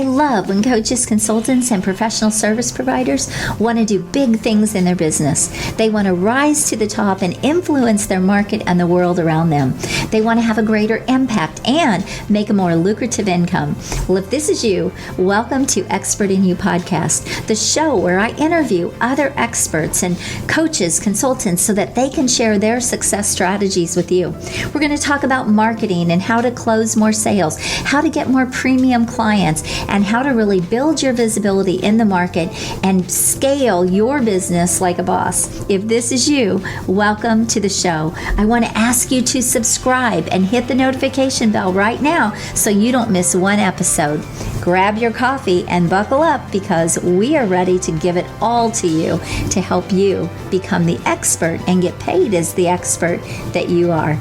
I love when coaches, consultants, and professional service providers want to do big things in their business. They want to rise to the top and influence their market and the world around them. They want to have a greater impact and make a more lucrative income. Well, if this is you, welcome to Expert in You podcast, the show where I interview other experts and coaches, consultants, so that they can share their success strategies with you. We're going to talk about marketing and how to close more sales, how to get more premium clients, and how to really build your visibility in the market and scale your business like a boss. If this is you, welcome to the show. I want to ask you to subscribe and hit the notification bell right now so you don't miss one episode. Grab your coffee and buckle up because we are ready to give it all to you to help you become the expert and get paid as the expert that you are.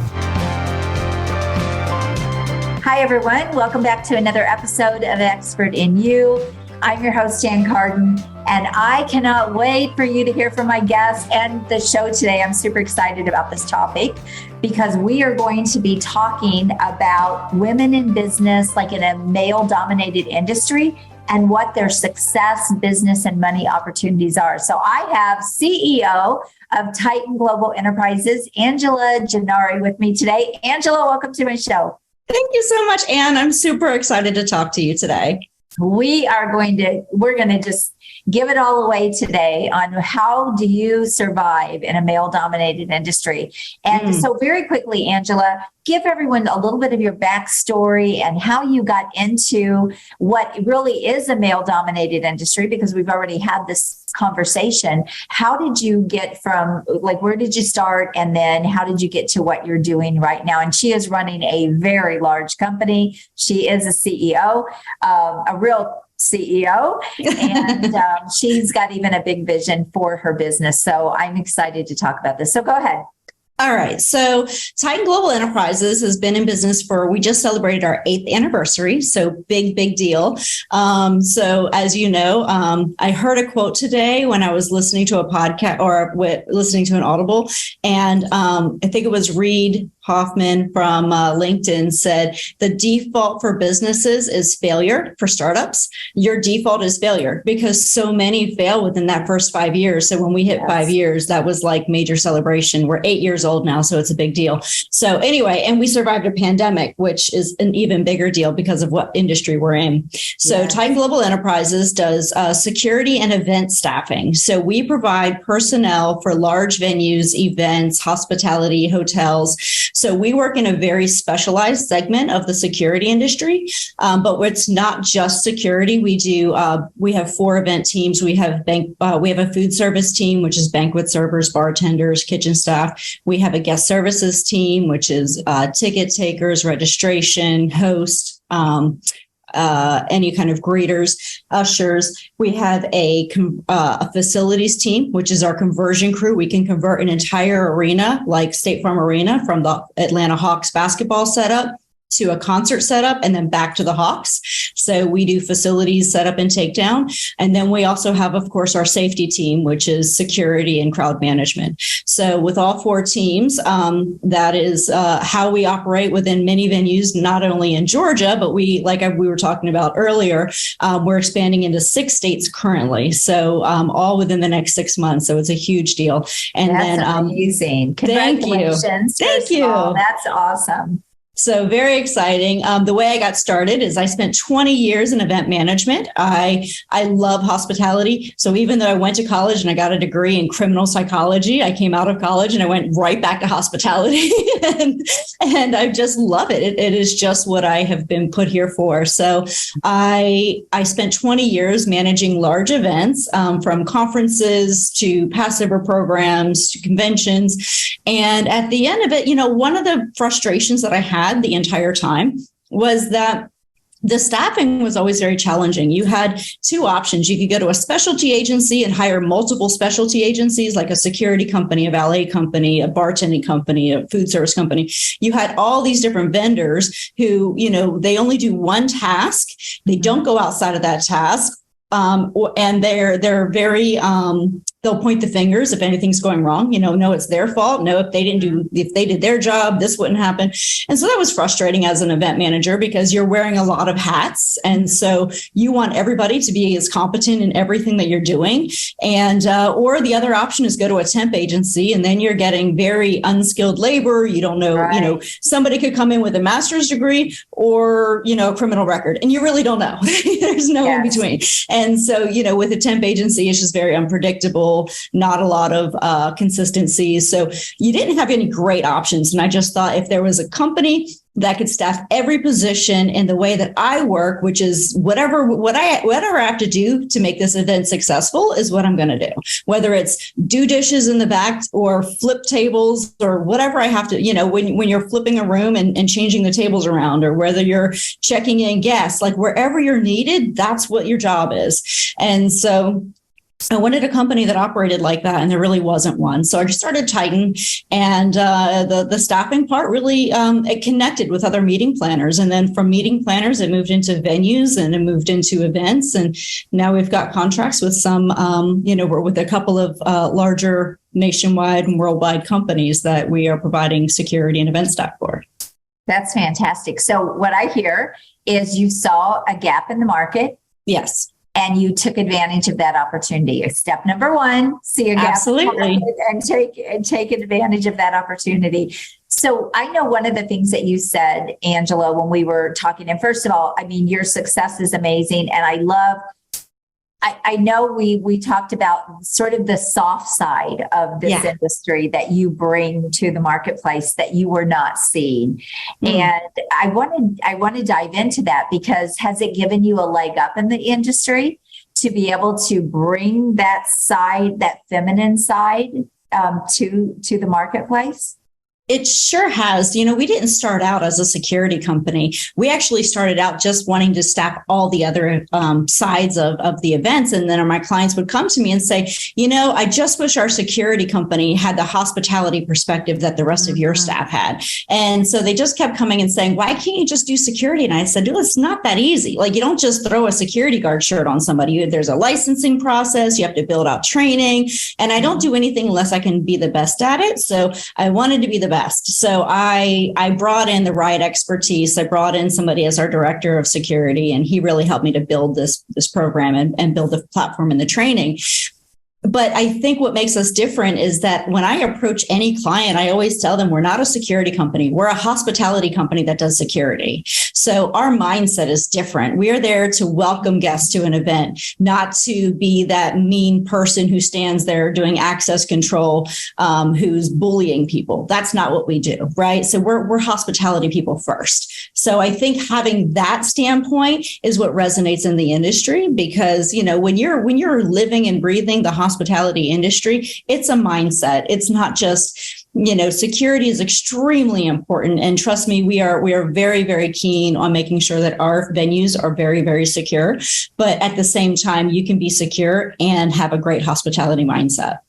Hi, everyone. Welcome back to another episode of Expert in You. I'm your host, Ann Carden, and I cannot wait for you to hear from my guests and the show today. I'm super excited about this topic because we are going to be talking about women in business, like in a male-dominated industry, and what their success, business, and money opportunities are. So I have CEO of Titan Global Enterprises, Angela Gennari, with me today. Angela, welcome to my show. Thank you so much, Ann. I'm super excited to talk to you today. We're going to just give it all away today on how do you survive in a male-dominated industry. And so very quickly, Angela, give everyone a little bit of your backstory and how you got into what really is a male-dominated industry, because we've already had this conversation. How did you get from, like, where did you start? And then how did you get to what you're doing right now? And she is running a very large company. She is a CEO, a real CEO, and she's got even a big vision for her business. So I'm excited to talk about this. So go ahead. All right. So Titan Global Enterprises has been in business we just celebrated our 8th anniversary. So big deal. So as you know, I heard a quote today when I was listening to a podcast or listening to an Audible. And I think it was Reid Hoffman from LinkedIn said, the default for businesses is failure for startups. Your default is failure because so many fail within that first 5 years. So when we hit 5 years, that was like major celebration. We're 8 years old now, so it's a big deal. So anyway, and we survived a pandemic, which is an even bigger deal because of what industry we're in. So Titan Global Enterprises does security and event staffing. So we provide personnel for large venues, events, hospitality, hotels. So we work in a very specialized segment of the security industry, but it's not just security. We have 4 event teams. We have a food service team, which is banquet servers, bartenders, kitchen staff. We have a guest services team, which is ticket takers, registration, host, any kind of greeters, ushers. We have a facilities team, which is our conversion crew. We can convert an entire arena, like State Farm Arena, from the Atlanta Hawks basketball setup to a concert setup and then back to the Hawks. So we do facilities setup and takedown. And then we also have, of course, our safety team, which is security and crowd management. So with all 4 teams, that is how we operate within many venues, not only in Georgia, but we were talking about earlier, we're expanding into 6 states currently. So all within the next 6 months. So it's a huge deal. And that's amazing. Congratulations. Thank you. That's awesome. So very exciting. The way I got started is I spent 20 years in event management. I love hospitality. So even though I went to college and I got a degree in criminal psychology, I came out of college and I went right back to hospitality and I just love it. It is just what I have been put here for. So I spent 20 years managing large events, from conferences to Passover programs to conventions. And at the end of it, one of the frustrations that I had the entire time was that the staffing was always very challenging. You had 2 options. You could go to a specialty agency and hire multiple specialty agencies, like a security company, a valet company, a bartending company, a food service company. You had all these different vendors who, they only do one task. They don't go outside of that task. And they're very they'll point the fingers if anything's going wrong. No, it's their fault. No, if they did their job, this wouldn't happen. And so that was frustrating as an event manager because you're wearing a lot of hats. And so you want everybody to be as competent in everything that you're doing. And, or the other option is go to a temp agency, and then you're getting very unskilled labor. You don't know, Right. Somebody could come in with a master's degree or, a criminal record, and you really don't know. There's no in between. And so, with a temp agency, it's just very unpredictable. Not a lot of consistency. So you didn't have any great options. And I just thought if there was a company that could staff every position in the way that I work, which is whatever I have to do to make this event successful is what I'm going to do. Whether it's do dishes in the back or flip tables or whatever I have to, when you're flipping a room and changing the tables around, or whether you're checking in guests, like wherever you're needed, that's what your job is. And so I wanted a company that operated like that, and there really wasn't one. So I just started Titan, and the staffing part really it connected with other meeting planners, and then from meeting planners it moved into venues and it moved into events, and now we've got contracts with some, we're with a couple of larger nationwide and worldwide companies that we are providing security and event staff for. That's fantastic. So what I hear is you saw a gap in the market. Yes. And you took advantage of that opportunity. Step number one, see a gap Absolutely. and take advantage of that opportunity. So I know one of the things that you said, Angela, when we were talking, and first of all, I mean, your success is amazing. And I know we talked about sort of the soft side of this industry that you bring to the marketplace that you were not seeing. And I want to dive into that, because has it given you a leg up in the industry to be able to bring that side, that feminine side, to the marketplace? It sure has. We didn't start out as a security company. We actually started out just wanting to staff all the other sides of the events. And then my clients would come to me and say, I just wish our security company had the hospitality perspective that the rest of your staff had. And so they just kept coming and saying, why can't you just do security? And I said, it's not that easy. Like, you don't just throw a security guard shirt on somebody. There's a licensing process. You have to build out training. And I don't do anything unless I can be the best at it. So I wanted to be the best. So I brought in the right expertise. I brought in somebody as our director of security, and he really helped me to build this program and build the platform and the training. But I think what makes us different is that when I approach any client, I always tell them we're not a security company. We're a hospitality company that does security. So our mindset is different. We are there to welcome guests to an event, not to be that mean person who stands there doing access control, who's bullying people. That's not what we do, right? So we're hospitality people first. So I think having that standpoint is what resonates in the industry, because, when you're living and breathing the hospitality industry, it's a mindset. It's not just, security is extremely important. And trust me, we are very, very keen on making sure that our venues are very, very secure. But at the same time, you can be secure and have a great hospitality mindset.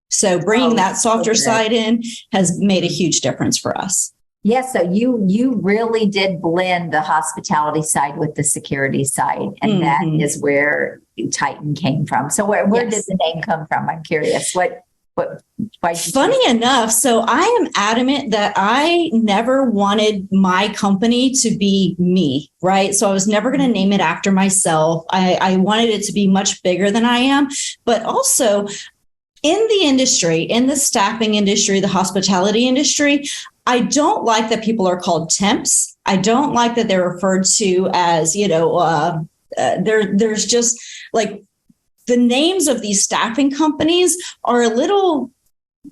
So bringing that softer side in has made a huge difference for us. Yes, so you really did blend the hospitality side with the security side, and that is where Titan came from. So where did the name come from? I'm curious. Why? Funny enough, so I am adamant that I never wanted my company to be me, right? So I was never going to name it after myself. I wanted it to be much bigger than I am, but also in the industry, in the staffing industry, the hospitality industry, I don't like that people are called temps. I don't like that they're referred to as, there's just like the names of these staffing companies are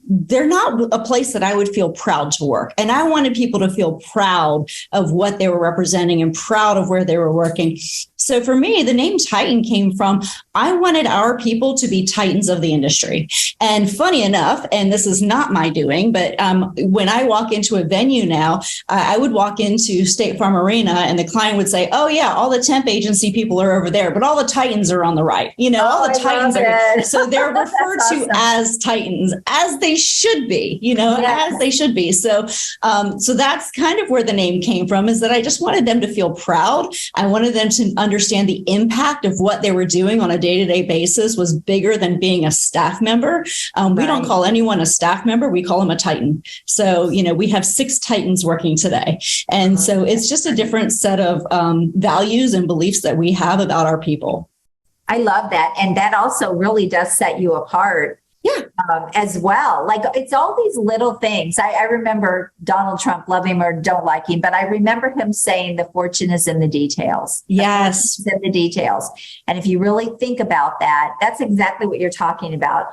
they're not a place that I would feel proud to work. And I wanted people to feel proud of what they were representing and proud of where they were working. So for me, the name Titan came from, I wanted our people to be titans of the industry. And funny enough, and this is not my doing, but when I walk into a venue now, I would walk into State Farm Arena and the client would say, oh yeah, all the temp agency people are over there, but all the titans are on the right. All the titans are. So they're referred to as titans, as they should be, as they should be. So that's kind of where the name came from, is that I just wanted them to feel proud. I wanted them to understand the impact of what they were doing on a day-to-day basis was bigger than being a staff member. We don't call anyone a staff member. We call them a Titan. So, we have 6 Titans working today. And so it's just a different set of values and beliefs that we have about our people. I love that. And that also really does set you apart. Yeah. As well. Like, it's all these little things. I remember Donald Trump, love him or don't like him, but I remember him saying the fortune is in the details. Yes. The in the details. And if you really think about that, that's exactly what you're talking about.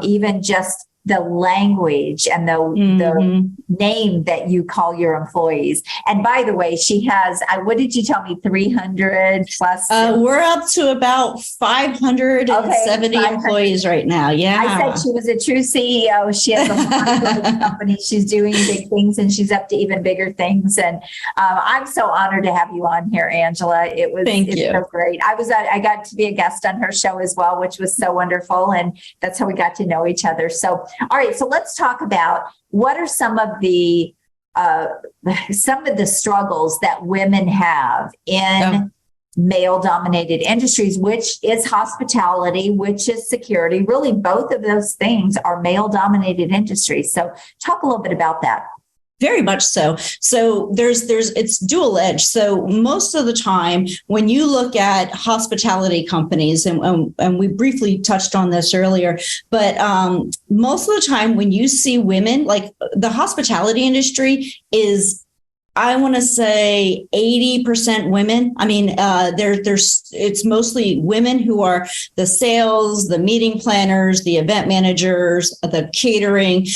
Even just the language and the name that you call your employees. And by the way, she has, what did you tell me, 300 plus? We're up to about 570 employees right now. Yeah. I said she was a true CEO. She has a lot of company. She's doing big things and she's up to even bigger things. And I'm so honored to have you on here, Angela. It's so great. I got to be a guest on her show as well, which was so wonderful. And that's how we got to know each other. So, all right. So let's talk about what are some of the struggles that women have in male-dominated industries, which is hospitality, which is security. Really, both of those things are male-dominated industries. So talk a little bit about that. Very much so. So it's dual edged. So most of the time when you look at hospitality companies, and we briefly touched on this earlier, but most of the time when you see women, like the hospitality industry is, I want to say 80% women. I mean, it's mostly women who are the sales, the meeting planners, the event managers, the catering.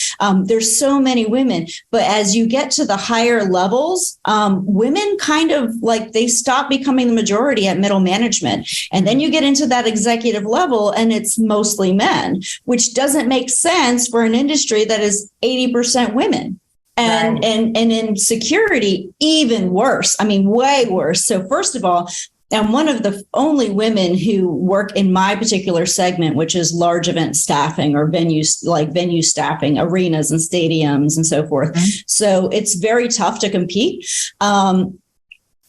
There's so many women, but as you get to the higher levels, women kind of like they stop becoming the majority at middle management. And then you get into that executive level and it's mostly men, which doesn't make sense for an industry that is 80% women. And in security, even worse. I mean, way worse. So first of all, I'm one of the only women who work in my particular segment, which is large event staffing or venues, like venue staffing, arenas and stadiums and so forth. Mm-hmm. So it's very tough to compete.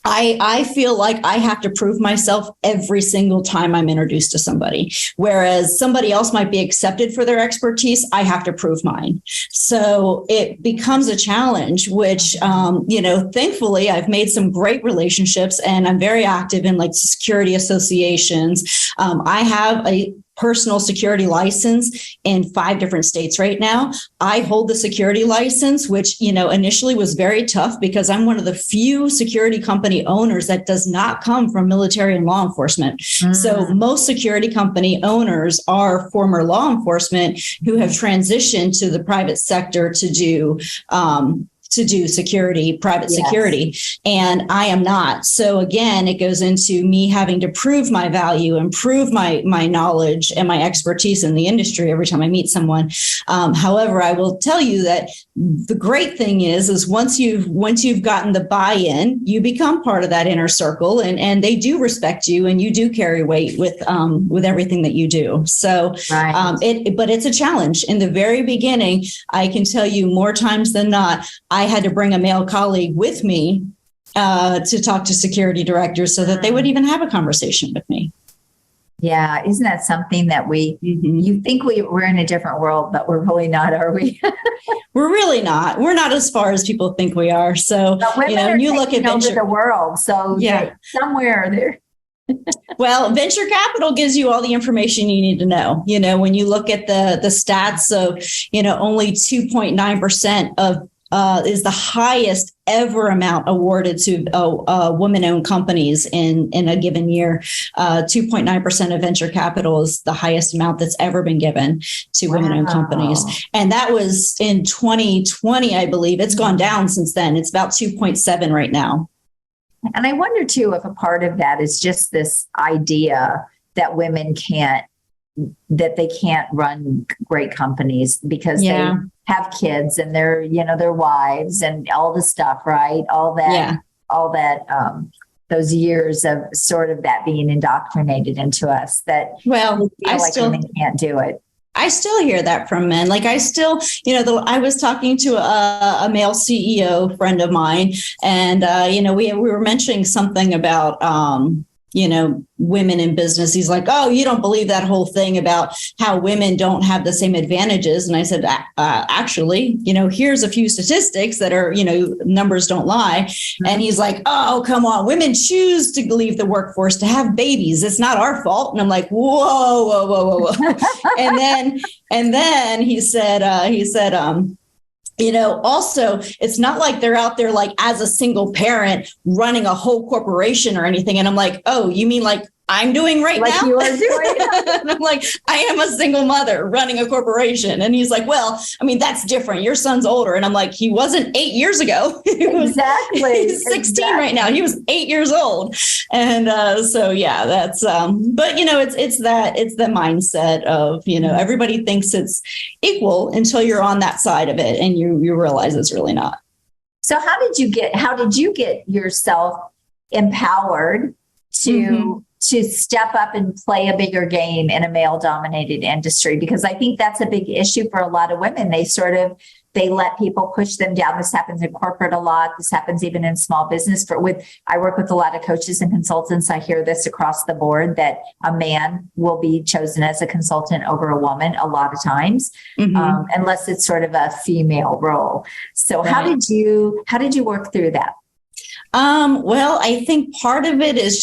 I feel like I have to prove myself every single time I'm introduced to somebody, whereas somebody else might be accepted for their expertise. I have to prove mine. So it becomes a challenge, which, thankfully I've made some great relationships and I'm very active in like security associations. I have a personal security license in 5 different states right now. I hold the security license, which, initially was very tough because I'm one of the few security company owners that does not come from military and law enforcement. So most security company owners are former law enforcement who have transitioned to the private sector to do security, private security, and I am not. So again, it goes into me having to prove my value and prove my knowledge and my expertise in the industry every time I meet someone. However, I will tell you that the great thing is once you've gotten the buy-in, you become part of that inner circle, and they do respect you, and you do carry weight with everything that you do. So, but it's a challenge. In the very beginning, I can tell you more times than not, I had to bring a male colleague with me to talk to security directors so that they would even have a conversation with me. Yeah. Isn't that something that you think we're in a different world, but we're really not, are we? We're really not. We're not as far as people think we are. So, you look at the world. So somewhere there. Well, venture capital gives you all the information you need to know. When you look at the stats of, only 2.9% of is the highest ever amount awarded to woman-owned companies in a given year. 2.9% of venture capital is the highest amount that's ever been given to women-owned companies. And that was in 2020, I believe. It's gone down since then. It's about 2.7 right now. And I wonder, too, if a part of that is just this idea that women can't run great companies because they have kids and they're, their wives and all the stuff, right? All that, those years of sort of that being indoctrinated into us that women can't do it. I still hear that from men. Like I still, I was talking to a male CEO friend of mine, and we were mentioning something about women in business. He's like, oh, you don't believe that whole thing about how women don't have the same advantages. And I said, actually, here's a few statistics that are, numbers don't lie. Mm-hmm. And he's like, oh, come on. Women choose to leave the workforce to have babies. It's not our fault. And I'm like, whoa. and then he said, also, it's not like they're out there like as a single parent running a whole corporation or anything. And I'm like, oh, you mean like I'm doing right like now? You are doing. And I'm like, I am a single mother running a corporation. And he's like, well, I mean, that's different. Your son's older. And I'm like, he wasn't 8 years ago. Exactly. He's 16 right now. He was 8 years old. And so, yeah, that's, but it's the mindset of, everybody thinks it's equal until you're on that side of it and you realize it's really not. So how did you get yourself empowered to step up and play a bigger game in a male-dominated industry? Because I think that's a big issue for a lot of women. They let people push them down. This happens in corporate a lot. This happens even in small business. I work with a lot of coaches and consultants. I hear this across the board that a man will be chosen as a consultant over a woman a lot of times, unless it's sort of a female role. So right. How did you work through that? Well, I think part of it is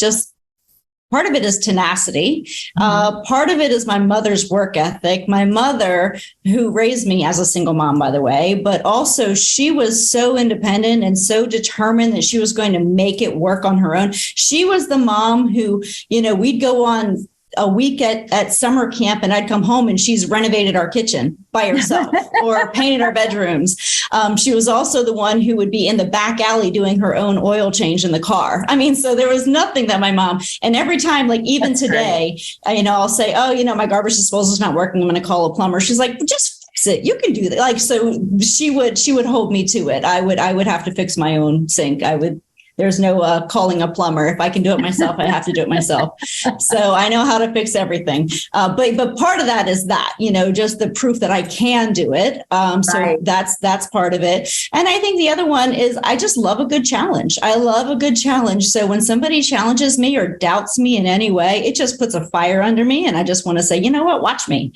tenacity. Part of it is my mother's work ethic. My mother, who raised me as a single mom, by the way, but also she was so independent and so determined that she was going to make it work on her own. She was the mom who, we'd go on a week at summer camp and I'd come home and she's renovated our kitchen by herself or painted our bedrooms. She was also the one who would be in the back alley doing her own oil change in the car. I mean, so there was nothing that my mom, and every time, like even today, I'll say, oh, my garbage disposal is not working. I'm going to call a plumber. She's like, just fix it. You can do that. Like, so she would hold me to it. I would have to fix my own sink. There's no calling a plumber. If I can do it myself, I have to do it myself. So I know how to fix everything. But part of that is that, just the proof that I can do it. So right. That's part of it. And I think the other one is I just love a good challenge. I love a good challenge. So when somebody challenges me or doubts me in any way, it just puts a fire under me. And I just want to say, you know what? Watch me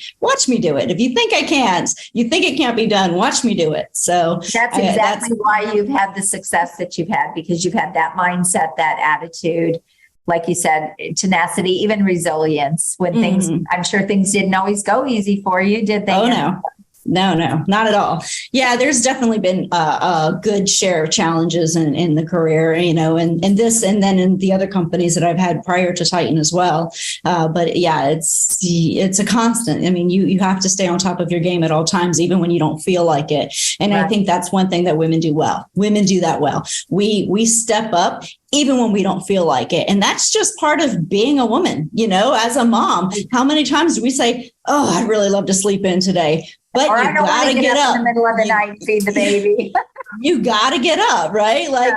do it. If you think I can't, you think it can't be done, watch me do it. So that's exactly why you've had the success that you've had, because you've had that mindset, that attitude, like you said, tenacity, even resilience when things, I'm sure things didn't always go easy for you, did they? Oh, no. No, not at all. Yeah, there's definitely been a good share of challenges in the career, and this, and then in the other companies that I've had prior to Titan as well. But yeah, it's a constant. I mean, you have to stay on top of your game at all times, even when you don't feel like it. And right. I think that's one thing that women do well. Women do that well. We step up even when we don't feel like it. And that's just part of being a woman, as a mom. How many times do we say, oh, I'd really love to sleep in today, but you gotta get up in the middle of the night and feed the baby. You gotta get up, right? Like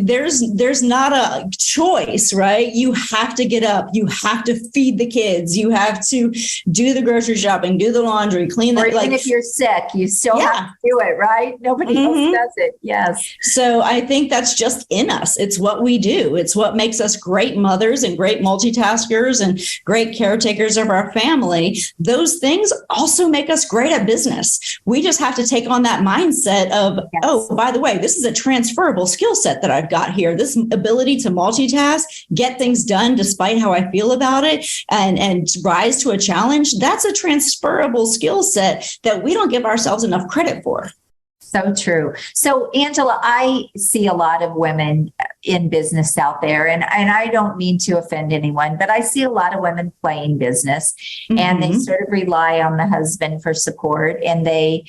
there's not a choice, right? You have to get up. You have to feed the kids. You have to do the grocery shopping, do the laundry, clean the, or even if you're sick, you still have to do it, right? Nobody else does it. Yes. So I think that's just in us. It's what we do. It's what makes us great mothers and great multitaskers and great caretakers of our family. Those things also make us great at business. We just have to take on that mindset of, oh, by the way, this is a transferable skill set that I've got here. This ability to multitask, get things done despite how I feel about it, and rise to a challenge. That's a transferable skill set that we don't give ourselves enough credit for. So true. So, Angela, I see a lot of women in business out there, and I don't mean to offend anyone, but I see a lot of women playing business, and they sort of rely on the husband for support, and they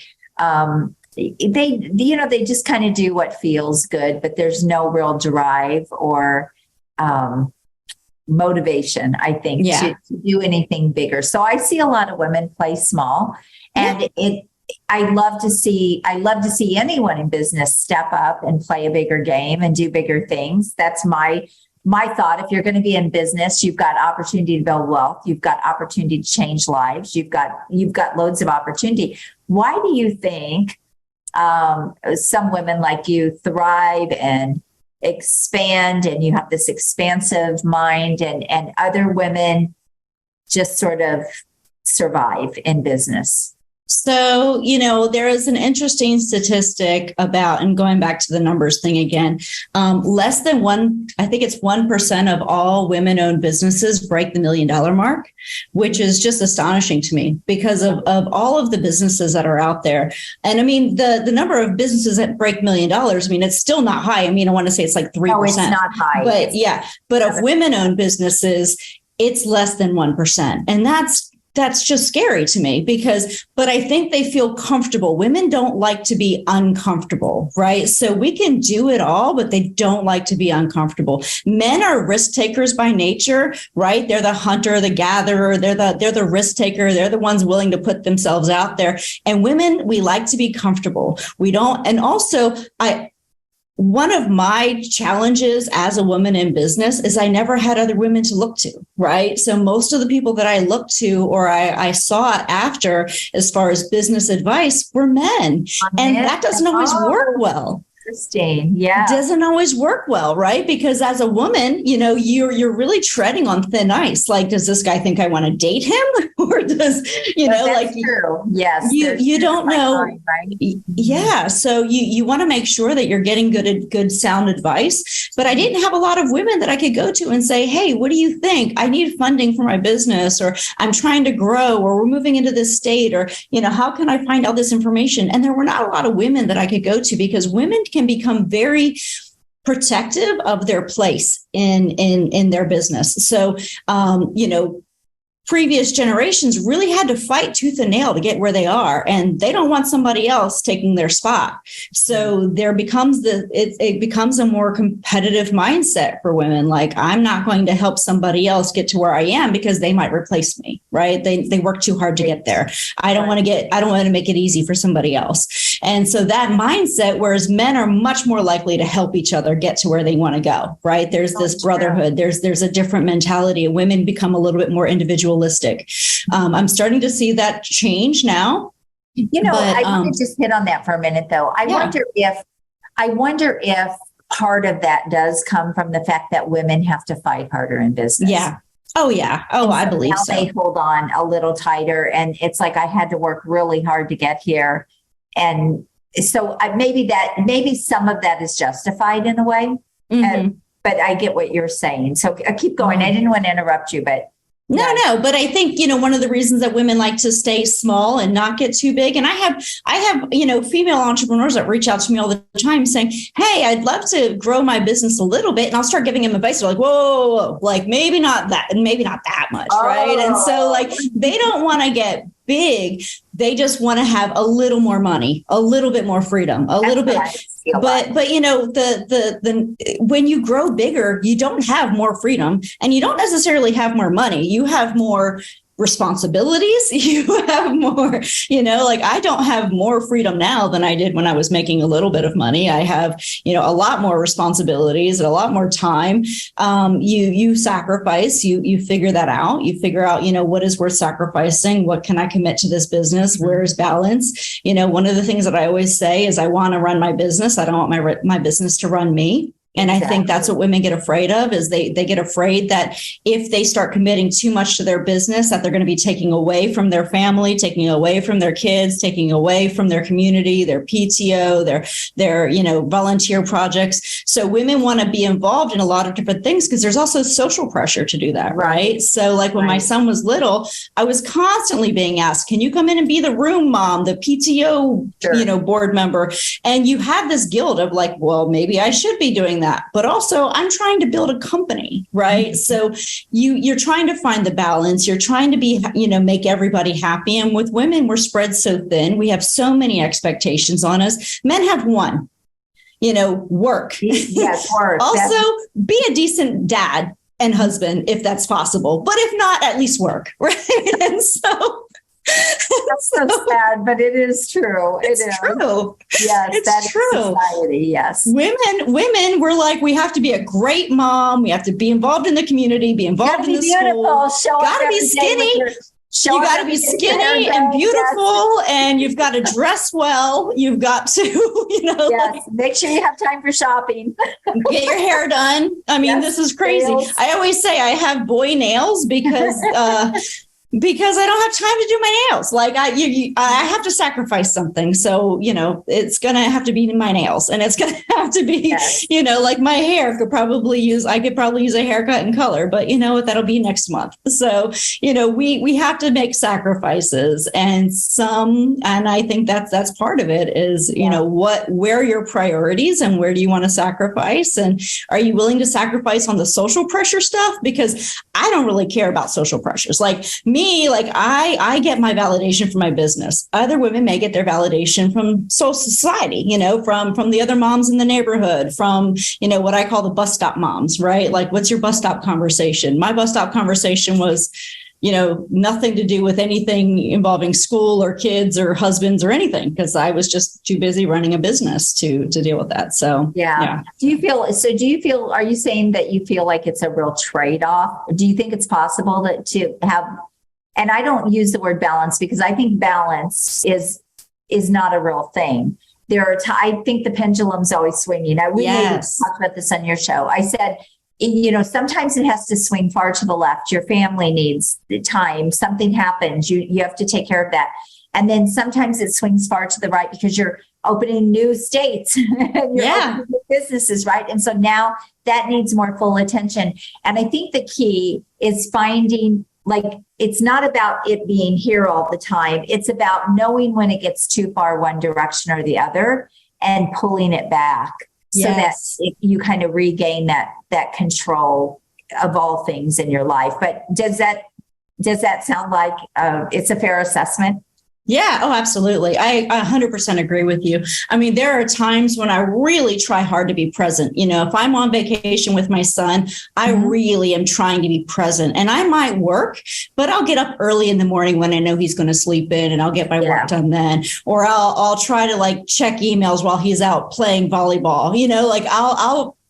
just kind of do what feels good, but there's no real drive or motivation, I think, to do anything bigger. So I see a lot of women play small, and I love to see anyone in business step up and play a bigger game and do bigger things. That's my thought. If you're going to be in business, you've got opportunity to build wealth. You've got opportunity to change lives. You've got loads of opportunity. Why do you think some women like you thrive and expand and you have this expansive mind, and other women just sort of survive in business? So, there is an interesting statistic about, and going back to the numbers thing again, less than I think it's 1% of all women-owned businesses break the $1 million mark, which is just astonishing to me because of all of the businesses that are out there. And I mean, the number of businesses that break $1 million, I mean, it's still not high. I mean, I want to say it's like 3%. No, it's not high. But of women-owned businesses, it's less than 1%. And that's just scary to me but I think they feel comfortable. Women don't like to be uncomfortable, right? So we can do it all, but they don't like to be uncomfortable. Men are risk takers by nature, right? They're the hunter, the gatherer, they're the risk taker. They're the ones willing to put themselves out there. And women, we like to be comfortable. We don't. And also, one of my challenges as a woman in business is I never had other women to look to, right? So most of the people that I looked to or I sought after as far as business advice were men. And that doesn't always work well. Interesting. Yeah. It doesn't always work well, right? Because as a woman, you're really treading on thin ice. Like, does this guy think I want to date him? Or does, that's true. Yes. You don't know. Mind, right? Yeah. So you want to make sure that you're getting good sound advice. But I didn't have a lot of women that I could go to and say, hey, what do you think? I need funding for my business, or I'm trying to grow, or we're moving into this state, or, how can I find all this information? And there were not a lot of women that I could go to because women can become very protective of their place in their business. So, previous generations really had to fight tooth and nail to get where they are, and they don't want somebody else taking their spot. So there becomes it becomes a more competitive mindset for women. Like, I'm not going to help somebody else get to where I am because they might replace me, right? They work too hard to get there. I don't want to make it easy for somebody else. And so that mindset, whereas men are much more likely to help each other get to where they want to go, right? There's this brotherhood. There's a different mentality. Women become a little bit more individualistic. I'm starting to see that change now. I want to just hit on that for a minute, though. I wonder if part of that does come from the fact that women have to fight harder in business. Yeah. Oh, yeah. Oh, I believe so. They hold on a little tighter, and it's like I had to work really hard to get here. And so maybe some of that is justified in a way, but I get what you're saying. So keep going. I didn't want to interrupt you, but. No, but I think, one of the reasons that women like to stay small and not get too big. And I have, female entrepreneurs that reach out to me all the time saying, hey, I'd love to grow my business a little bit. And I'll start giving them advice. They're like, whoa, like maybe not that, and maybe not that much. Right. And so like, they don't want to get big. They just want to have a little more money, a little bit more freedom, a little bit. But the when you grow bigger, you don't have more freedom, and you don't necessarily have more money. You have more responsibilities. You have more, like I don't have more freedom now than I did when I was making a little bit of money. I have, a lot more responsibilities and a lot more time. You sacrifice, you figure that out. You figure out, what is worth sacrificing? What can I commit to this business? Where's balance? One of the things that I always say is I want to run my business. I don't want my business to run me. And I think that's what women get afraid of, is they get afraid that if they start committing too much to their business, that they're going to be taking away from their family, taking away from their kids, taking away from their community, their PTO, their volunteer projects. So women want to be involved in a lot of different things because there's also social pressure to do that, right? So like when my son was little, I was constantly being asked, can you come in and be the room mom, the PTO, board member? And you have this guilt of like, well, maybe I should be doing that, but also I'm trying to build a company, right? So you're trying to find the balance. You're trying to be, make everybody happy. And with women, we're spread so thin. We have so many expectations on us. Men have one, work. Yes, work. Also, be a decent dad and husband if that's possible. But if not, at least work, right? And so that's so sad, but it is true. It's true. Yes, it's true. Society. Yes. Women, we're like, we have to be a great mom. We have to be involved in the community, be involved in the beautiful. school. Gotta be skinny. You got to be skinny and beautiful, and you've got to dress well. You've got to, make sure you have time for shopping. Get your hair done. I mean, this is crazy. Nails. I always say I have boy nails because I don't have time to do my nails. Like I have to sacrifice something. So, it's going to have to be my nails, and it's going to have to be, like my hair I could probably use a haircut and color, but you know what, that'll be next month. So, we have to make sacrifices, and I think that's part of it is, where are your priorities and where do you want to sacrifice? And are you willing to sacrifice on the social pressure stuff? Because I don't really care about social pressures. Like I get my validation from my business. Other women may get their validation from social society, from the other moms in the neighborhood, from, what I call the bus stop moms, right? Like, what's your bus stop conversation? My bus stop conversation was, nothing to do with anything involving school or kids or husbands or anything, because I was just too busy running a business to deal with that. So, yeah. Do you feel, are you saying that you feel like it's a real trade-off? Do you think it's possible to have, and I don't use the word balance because I think balance is not a real thing. I think the pendulum's always swinging. We talked about this on your show. I said, sometimes it has to swing far to the left. Your family needs the time. Something happens. You have to take care of that. And then sometimes it swings far to the right because you're opening new states and you're opening new businesses, right? And so now that needs more full attention. And I think the key is finding, it's not about it being here all the time. It's about knowing when it gets too far one direction or the other and pulling it back so that you kind of regain that control of all things in your life. But does that sound like it's a fair assessment? Yeah. Oh, absolutely. I 100% agree with you. I mean, there are times when I really try hard to be present. If I'm on vacation with my son, I really am trying to be present, and I might work, but I'll get up early in the morning when I know he's going to sleep in, and I'll get my work done then, or I'll try to check emails while he's out playing volleyball.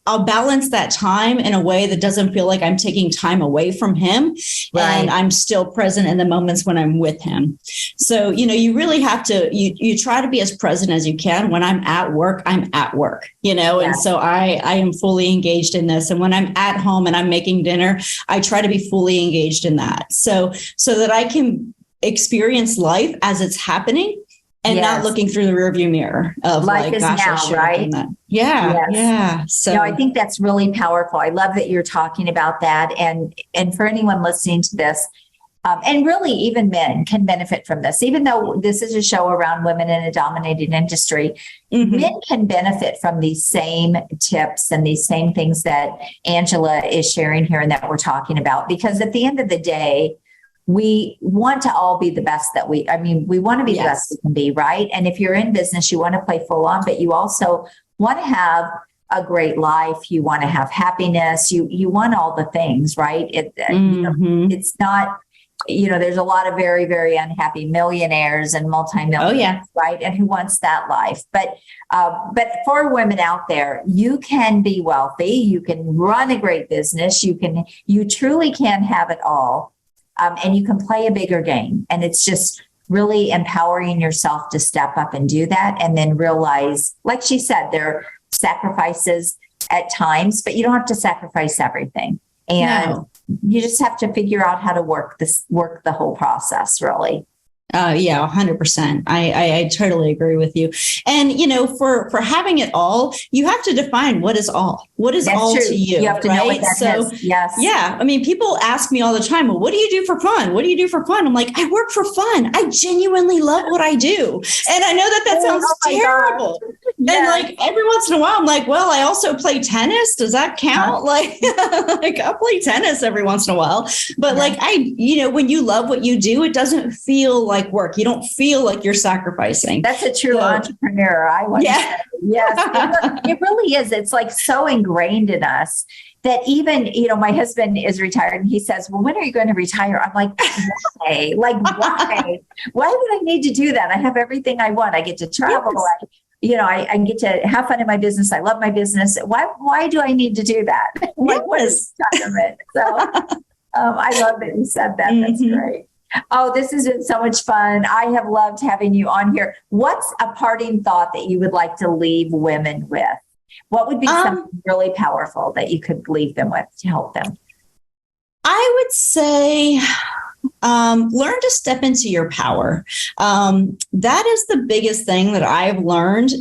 I'll balance that time in a way that doesn't feel like I'm taking time away from him, and I'm still present in the moments when I'm with him. So, you really have to, you try to be as present as you can. When I'm at work, I'm at work, and so I am fully engaged in this. And when I'm at home and I'm making dinner, I try to be fully engaged in that. So that I can experience life as it's happening. And not looking through the rearview mirror of life is now, right? Yeah. So I think that's really powerful. I love that you're talking about that. And for anyone listening to this, and really even men can benefit from this, even though this is a show around women in a dominated industry, men can benefit from these same tips and these same things that Angela is sharing here and that we're talking about, because at the end of the day, we want to all be the best we want to be the best we can be, right? And if you're in business, you want to play full on, but you also want to have a great life. You want to have happiness. You want all the things, right? It's not, there's a lot of very, very unhappy millionaires and multimillionaires, right? And who wants that life? But for women out there, you can be wealthy. You can run a great business. You truly can have it all. And you can play a bigger game. And it's just really empowering yourself to step up and do that. And then realize, like she said, there are sacrifices at times, but you don't have to sacrifice everything. And you just have to figure out how to work the whole process, really. 100%. I totally agree with you. And, for having it all, you have to define what is all. What is all to you? You have to know what that is. Yes. Yeah. I mean, people ask me all the time, well, what do you do for fun? What do you do for fun? I'm like, I work for fun. I genuinely love what I do. And I know that sounds terrible. And every once in a while, I'm like, well, I also play tennis. Does that count? I'll play tennis every once in a while. But when you love what you do, it doesn't feel like work. You don't feel like you're sacrificing. That's a true entrepreneur. I want to say. Yes, it really is. It's so ingrained in us that even, my husband is retired and he says, well, when are you going to retire? I'm like, why? Why? Why would I need to do that? I have everything I want. I get to travel. I get to have fun in my business. I love my business. Why do I need to do that? What is retirement? So I love that you said that. That's great. Oh, this has been so much fun. I have loved having you on here. What's a parting thought that you would like to leave women with? What would be something really powerful that you could leave them with to help them? I would say learn to step into your power. That is the biggest thing that I've learned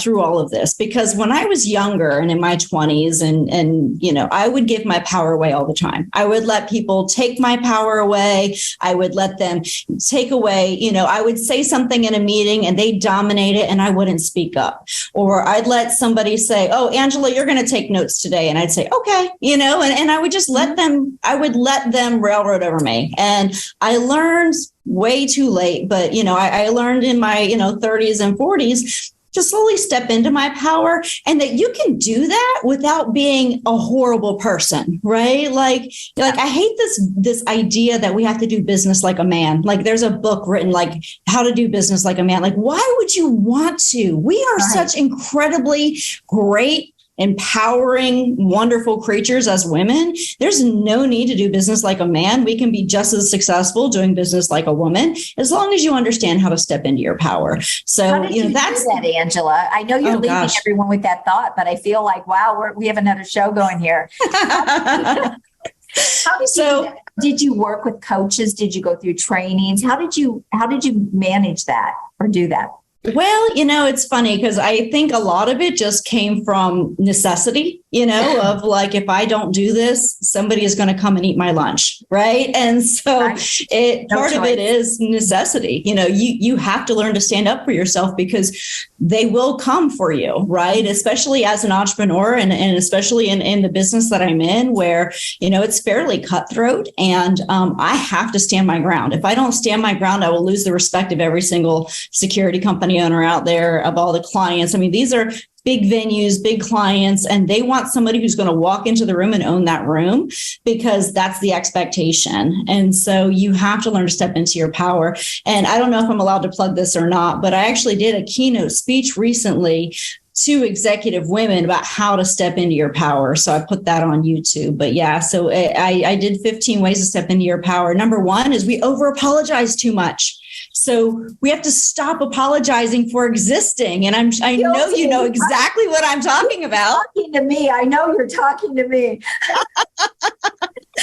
through all of this, because when I was younger and in my 20s and I would give my power away all the time. I would let people take my power away. I would let them take away, I would say something in a meeting and they dominate it and I wouldn't speak up. Or I'd let somebody say, "Oh, Angela, you're going to take notes today." And I'd say, "Okay," and I would just let them railroad over me. And I learned way too late, but, I learned in my, 30s and 40s to slowly step into my power, and that you can do that without being a horrible person, right? Like I hate this idea that we have to do business like a man. Like there's a book written like How to Do Business Like a Man. Like, why would you want to? We are such incredibly great, empowering, wonderful creatures as women. There's no need to do business like a man. We can be just as successful doing business like a woman, as long as you understand how to step into your power. So, that's that, Angela. I know you're leaving everyone with that thought, but I feel like, wow, we have another show going here. Did you work with coaches? Did you go through trainings? How did you manage that or do that? Well, it's funny because I think a lot of it just came from necessity, of like, if I don't do this, somebody is going to come and eat my lunch. Right. And so part of it is necessity. You have to learn to stand up for yourself because they will come for you. Right. Especially as an entrepreneur and especially in the business that I'm in, where, it's fairly cutthroat, and I have to stand my ground. If I don't stand my ground, I will lose the respect of every single security company owner out there, of all the clients. I mean, these are big venues, big clients, and they want somebody who's going to walk into the room and own that room, because that's the expectation. And so you have to learn to step into your power. And I don't know if I'm allowed to plug this or not, but I actually did a keynote speech recently to executive women about how to step into your power. So I put that on YouTube. But yeah, so I did 15 ways to step into your power. Number one is we over apologize too much. So we have to stop apologizing for existing. And I know you know exactly what I'm talking about. Talking to me. I know you're talking to me. I'm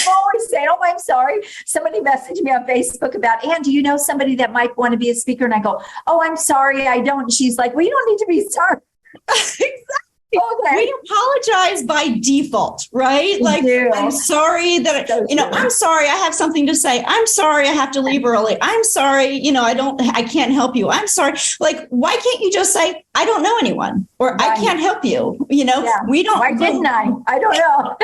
always saying, "Oh, I'm sorry." Somebody messaged me on Facebook about, "Ann, do you know somebody that might want to be a speaker?" And I go, "Oh, I'm sorry, I don't." And she's like, "Well, you don't need to be sorry." Exactly. Okay. We apologize by default, right? Like, I'm sorry that, I'm sorry, I have something to say. I'm sorry, I have to leave early. I'm sorry, I can't help you. I'm sorry. Like, why can't you just say, "I don't know anyone," or "I can't help you"? We don't. Why didn't I? I don't know.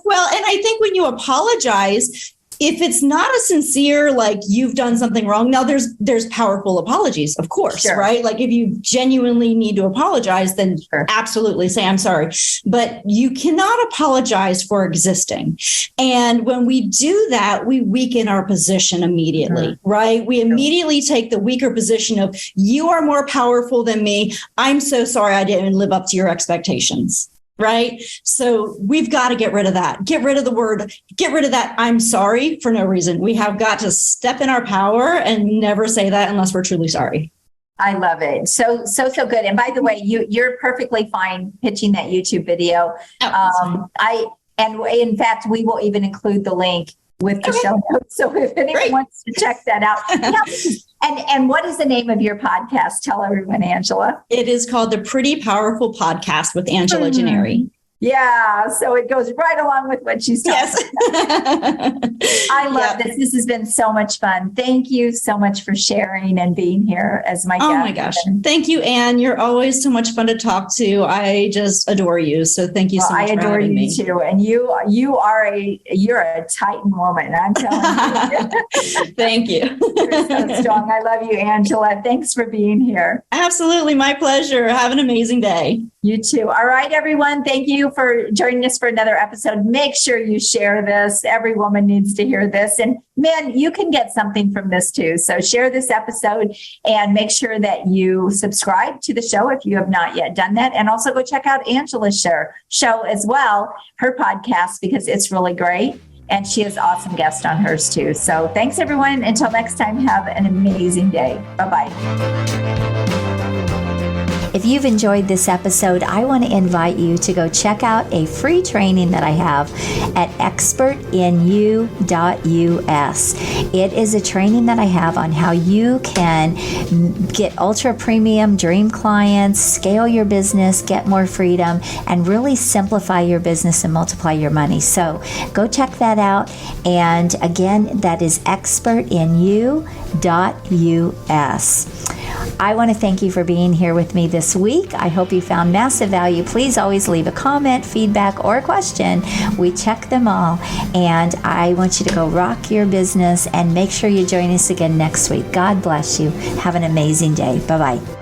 Well, and I think when you apologize, if it's not a sincere, like you've done something wrong, now there's powerful apologies, of course, right? Like if you genuinely need to apologize, then absolutely say, "I'm sorry." But you cannot apologize for existing. And when we do that, we weaken our position immediately, right? We immediately take the weaker position of, "You are more powerful than me. I'm so sorry I didn't live up to your expectations." Right. So we've got to get rid of that. Get rid of that "I'm sorry" for no reason. We have got to step in our power and never say that unless we're truly sorry. I love it. So good. And by the way, you're perfectly fine pitching that YouTube video. In fact, we will even include the link with the show notes. So if anyone wants to check that out. And what is the name of your podcast? Tell everyone, Angela. It is called The Pretty Powerful Podcast with Angela Gennari. Yeah. So it goes right along with what she's talking about. I love this. This has been so much fun. Thank you so much for sharing and being here as my guest. Oh my gosh. Thank you, Ann. You're always so much fun to talk to. I just adore you. So thank you so much. I adore you too. And you're a Titan woman. I'm telling you. Thank you. You're so strong. I love you, Angela. Thanks for being here. Absolutely. My pleasure. Have an amazing day. You too. All right, everyone. Thank you for joining us for another episode. Make sure you share this. Every woman needs to hear this. And men, you can get something from this too. So share this episode and make sure that you subscribe to the show if you have not yet done that. And also go check out Angela's show as well, her podcast, because it's really great. And she has awesome guests on hers too. So thanks everyone. Until next time, have an amazing day. Bye-bye. If you've enjoyed this episode, I want to invite you to go check out a free training that I have at expertinu.us. It is a training that I have on how you can get ultra premium dream clients, scale your business, get more freedom, and really simplify your business and multiply your money. So go check that out. And again, that is expertinu.us. I want to thank you for being here with me this week. I hope you found massive value. Please always leave a comment, feedback, or a question. We check them all. And I want you to go rock your business and make sure you join us again next week. God bless you. Have an amazing day. Bye-bye.